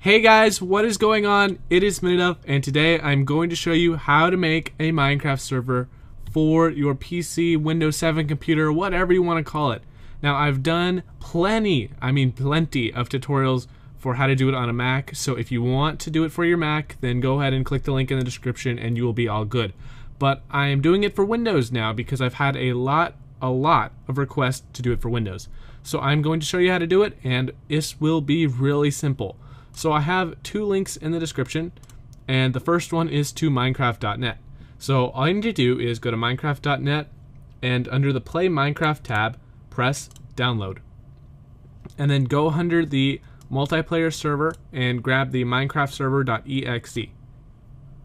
Hey guys, what is going on? It is Minitup, and today I'm going to show you how to make a Minecraft server for your PC, Windows 7 computer, whatever you want to call it. Now I've done plenty of tutorials for how to do it on a Mac, so if you want to do it for your Mac, then go ahead and click the link in the description and you will be all good. But I am doing it for Windows now because I've had a lot of requests to do it for Windows. So I'm going to show you how to do it, and this will be really simple. So I have two links in the description, and the first one is to Minecraft.net. So all you need to do is go to Minecraft.net, and under the Play Minecraft tab, press Download. And then go under the multiplayer server and grab the Minecraft server.exe.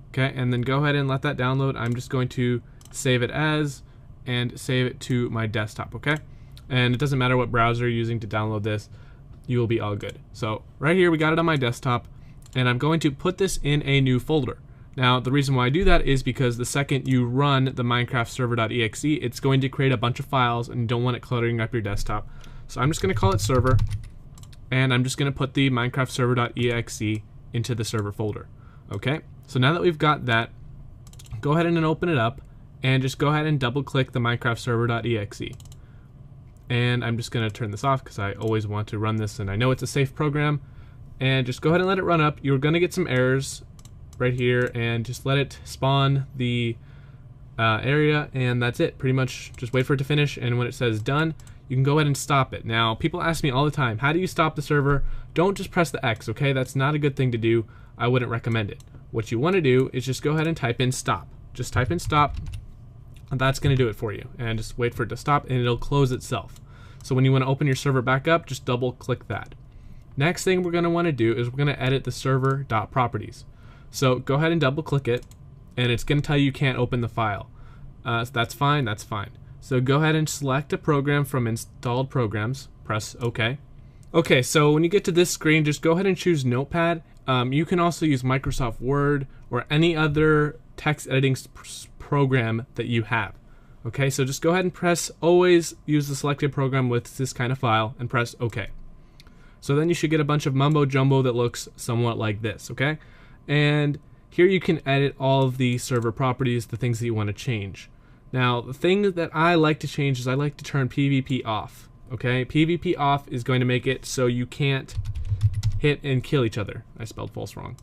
Okay, and then go ahead and let that download. I'm just going to save it as and save it to my desktop, okay? And it doesn't matter what browser you're using to download this, you will be all good. So right here we got it on my desktop, and I'm going to put this in a new folder. Now the reason why I do that is because the second you run the Minecraft server.exe, it's going to create a bunch of files and you don't want it cluttering up your desktop. So I'm just going to call it server, and I'm just going to put the Minecraft server.exe into the server folder. Okay, so now that we've got that, go ahead and open it up and just go ahead and double click the Minecraft server.exe. And I'm just going to turn this off because I always want to run this and I know it's a safe program. And just go ahead and let it run up. You're going to get some errors right here, and just let it spawn the area, and that's it. Pretty much just wait for it to finish, and when it says done, you can go ahead and stop it. Now people ask me all the time, how do you stop the server? Don't just press the X, okay? That's not a good thing to do. I wouldn't recommend it. What you want to do is just go ahead and type in stop. Just type in stop, and that's going to do it for you. And just wait for it to stop, and it'll close itself. So when you want to open your server back up, just double click that. Next thing we're going to want to do is we're going to edit the server.properties. So go ahead and double click it, and it's going to tell you can't open the file. So that's fine, that's fine. So go ahead and select a program from installed programs, press OK. Okay, so when you get to this screen, just go ahead and choose Notepad. You can also use Microsoft Word or any other text editing program that you have. Okay, so just go ahead and always use the selected program with this kind of file and press OK. So then you should get a bunch of mumbo jumbo that looks somewhat like this, okay? And here you can edit all of the server properties, the things that you want to change. Now, the thing that I like to change is I like to turn PvP off, okay? PvP off is going to make it so you can't hit and kill each other. I spelled false wrong.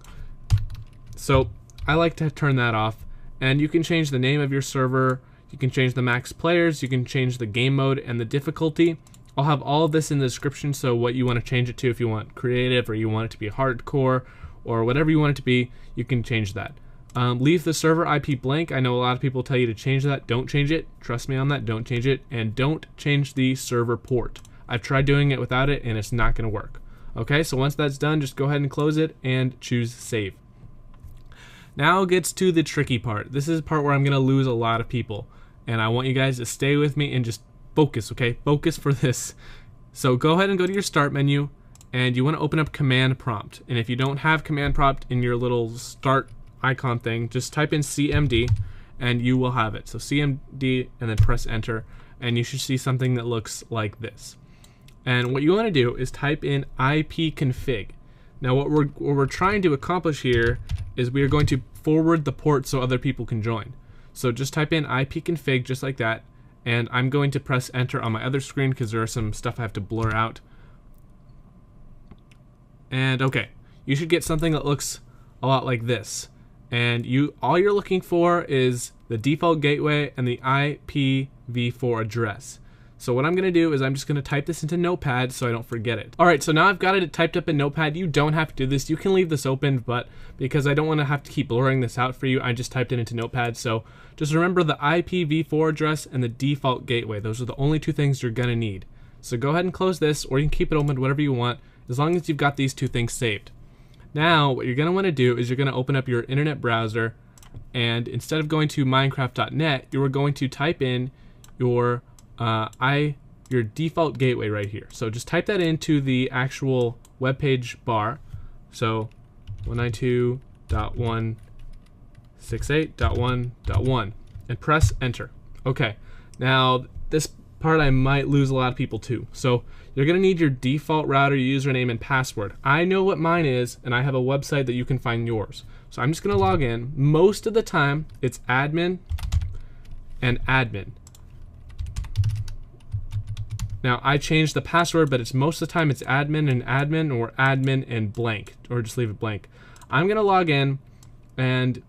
So I like to turn that off, and you can change the name of your server, you can change the max players, you can change the game mode and the difficulty. I'll have all of this in the description, so what you want to change it to, if you want creative or you want it to be hardcore or whatever you want it to be, you can change that. Leave the server IP blank. I know a lot of people tell you to change that. Don't change it. Trust me on that. Don't change it. And don't change the server port. I've tried doing it without it and it's not going to work. Okay, so once that's done, just go ahead and close it and choose save. Now gets to the tricky part. This is the part where I'm going to lose a lot of people, and I want you guys to stay with me and just focus, okay? Focus for this. So go ahead and go to your start menu, and you want to open up command prompt. And if you don't have command prompt in your little start icon thing, just type in CMD and you will have it. So CMD and then press enter, and you should see something that looks like this. And what you want to do is type in ipconfig. Now what we're trying to accomplish here is we are going to forward the port so other people can join. So just type in ipconfig just like that, and I'm going to press enter on my other screen because there are some stuff I have to blur out. And okay, you should get something that looks a lot like this. And all you're looking for is the default gateway and the IPv4 address. So what I'm going to do is I'm just going to type this into Notepad so I don't forget it. Alright, so now I've got it typed up in Notepad. You don't have to do this. You can leave this open, but because I don't want to have to keep blurring this out for you, I just typed it into Notepad. So just remember the IPv4 address and the default gateway. Those are the only two things you're going to need. So go ahead and close this, or you can keep it open, whatever you want, as long as you've got these two things saved. Now, what you're going to want to do is you're going to open up your internet browser, and instead of going to Minecraft.net, you are going to type in your default gateway right here. So just type that into the actual web page bar. So 192.168.1.1 and press enter. Okay. Now this part I might lose a lot of people to. So you're going to need your default router username and password. I know what mine is, and I have a website that you can find yours. So I'm just going to log in. Most of the time, it's admin and admin. Now, I changed the password, but it's most of the time it's admin and admin, or admin and blank, or just leave it blank. I'm going to log in, and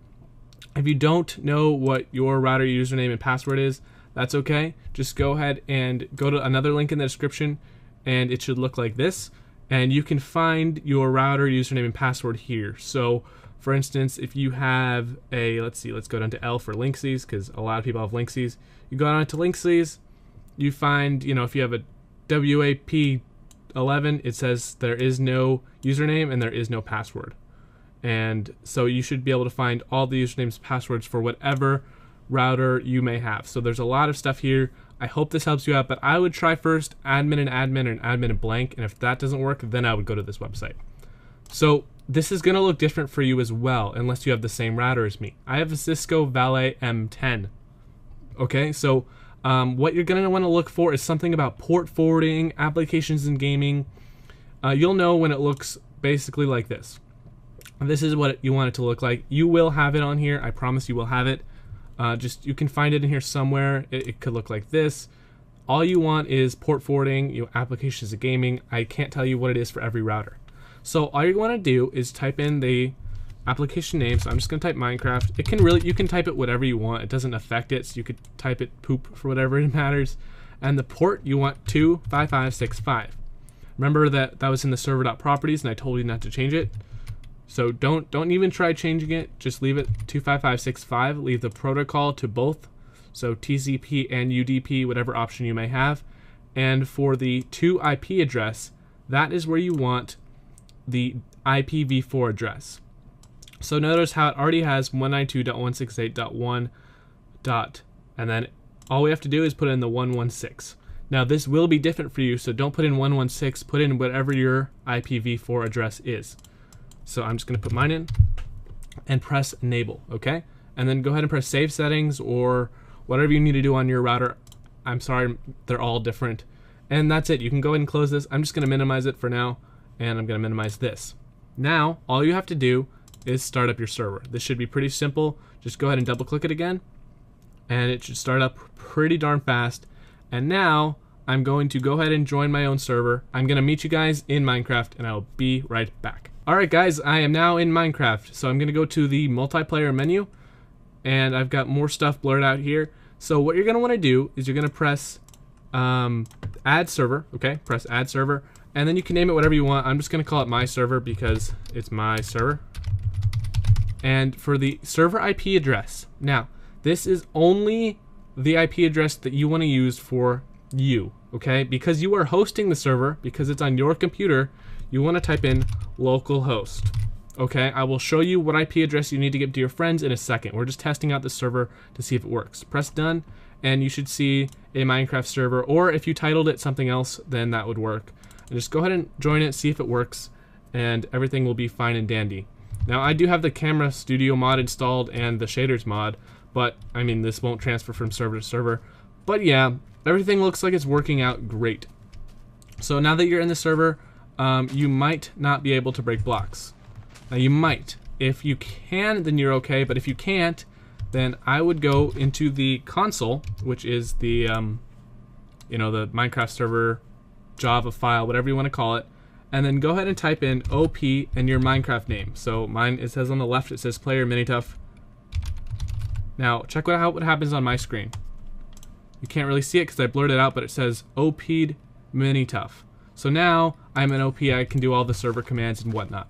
if you don't know what your router username and password is, that's okay. Just go ahead and go to another link in the description, and it should look like this. And you can find your router username and password here. So, for instance, if you have a, let's go down to L for Linksys, because a lot of people have Linksys. You go down to Linksys, you find, if you have a WAP11, it says there is no username and there is no password. And so you should be able to find all the usernames and passwords for whatever router you may have. So there's a lot of stuff here. I hope this helps you out, but I would try first admin and admin, and admin and blank, and if that doesn't work, then I would go to this website. So this is going to look different for you as well, unless you have the same router as me. I have a Cisco Valet M10. Okay, so what you're going to want to look for is something about port forwarding, applications and gaming. You'll know when it looks basically like this. This is what you want it to look like. You will have it on here. I promise you will have it. You can find it in here somewhere. It could look like this. All you want is port forwarding, applications of gaming. I can't tell you what it is for every router. So all you want to do is type in the application name. So I'm just going to type Minecraft. You can type it whatever you want. It doesn't affect it. So you could type it poop for whatever it matters. And the port, you want 25565. Remember that was in the server.properties, and I told you not to change it. So don't even try changing it. Just leave it 25565. Leave the protocol to both. So TCP and UDP, whatever option you may have. And for the to IP address, that is where you want the IPv4 address. So notice how it already has 192.168.1. And then all we have to do is put in the 116. Now this will be different for you, so don't put in 116. Put in whatever your IPv4 address is. So I'm just going to put mine in and press enable, okay? And then go ahead and press save settings or whatever you need to do on your router. I'm sorry, they're all different. And that's it. You can go ahead and close this. I'm just going to minimize it for now, and I'm going to minimize this. Now, all you have to do is start up your server. This should be pretty simple. Just go ahead and double click it again, and it should start up pretty darn fast. And now I'm going to go ahead and join my own server. I'm going to meet you guys in Minecraft, and I'll be right back. Alright guys, I am now in Minecraft, so I'm going to go to the multiplayer menu, and I've got more stuff blurred out here. So what you're going to want to do is you're going to press add server, okay? Press add server, and then you can name it whatever you want. I'm just going to call it my server because it's my server. And for the server IP address, now this is only the IP address that you want to use for you, okay? Because you are hosting the server, because it's on your computer, you want to type in localhost. Okay, I will show you what IP address you need to give to your friends in a second. We're just testing out the server to see if it works. Press done, and you should see a Minecraft server, or if you titled it something else, then that would work. And just go ahead and join it, see if it works, and everything will be fine and dandy. Now, I do have the Camera Studio mod installed and the shaders mod, but I mean, this won't transfer from server to server. But yeah, everything looks like it's working out great. So now that you're in the server, you might not be able to break blocks. Now you might. If you can, then you're okay, but if you can't, then I would go into the console, which is the, the Minecraft server Java file, whatever you want to call it, and then go ahead and type in OP and your Minecraft name. So mine, it says on the left, it says player Minitough. Now check out what happens on my screen. You can't really see it because I blurred it out, but it says OP'd Minitough. So now I'm an OP, I can do all the server commands and whatnot.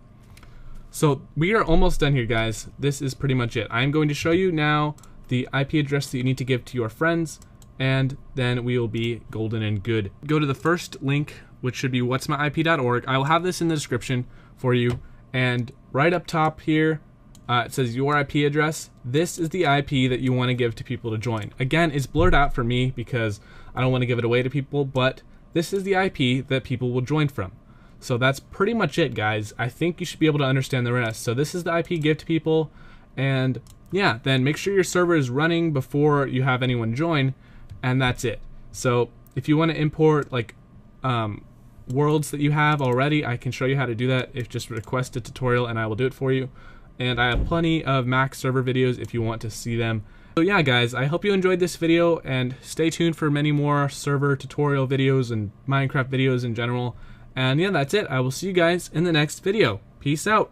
So we are almost done here, guys. This is pretty much it. I'm going to show you now the IP address that you need to give to your friends, and then we will be golden and good. Go to the first link, which should be whatsmyip.org. I will have this in the description for you, and right up top here, it says your IP address. This is the IP that you want to give to people to join. Again, it's blurred out for me because I don't want to give it away to people, but this is the IP that people will join from. So that's pretty much it, guys. I think you should be able to understand the rest. So this is the IP give to people, and yeah, then make sure your server is running before you have anyone join, and that's it. So If you want to import like worlds that you have already, I can show you how to do that. If just request a tutorial and I will do it for you. And I have plenty of Mac server videos if you want to see them. So yeah guys, I hope you enjoyed this video, and stay tuned for many more server tutorial videos and Minecraft videos in general. And yeah, that's it. I will see you guys in the next video. Peace out.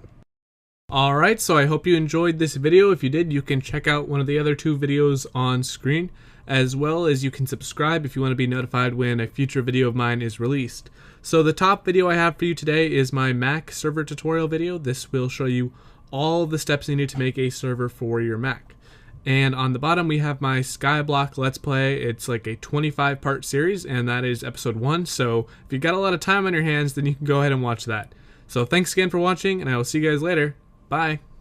Alright, so I hope you enjoyed this video. If you did, you can check out one of the other 2 videos on screen, as well as you can subscribe if you want to be notified when a future video of mine is released. So the top video I have for you today is my Mac server tutorial video. This will show you all the steps you need to make a server for your Mac. And on the bottom we have my Skyblock Let's Play. It's like a 25-part series, and that is episode 1. So if you've got a lot of time on your hands, then you can go ahead and watch that. So thanks again for watching, and I will see you guys later. Bye.